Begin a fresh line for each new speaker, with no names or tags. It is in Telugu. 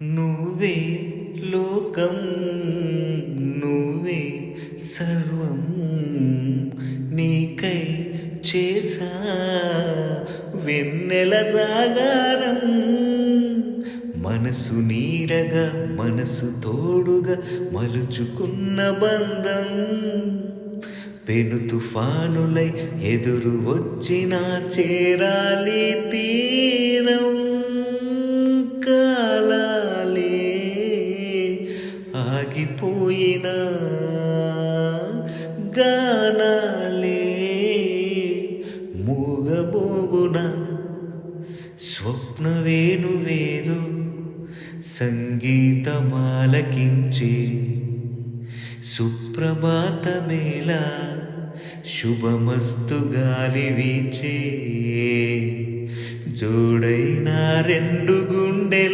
నువ్వే లోకం నువ్వే సర్వం నీకై చేసా వెన్నెల జాగారం మనసు నీడగా మనసు తోడుగా మలుచుకున్న బంధం పెను తుఫానులై ఎదురు వచ్చినా చేరాలి తీరం కాలాలే ఆగిపోయినా గానాలే మూగబోగున స్వప్న వేణువేదో సంగీతమాలకించే సుప్రభాతమేళ శుభమస్తు గాలి వీచే జోడైన రెండు గుండెల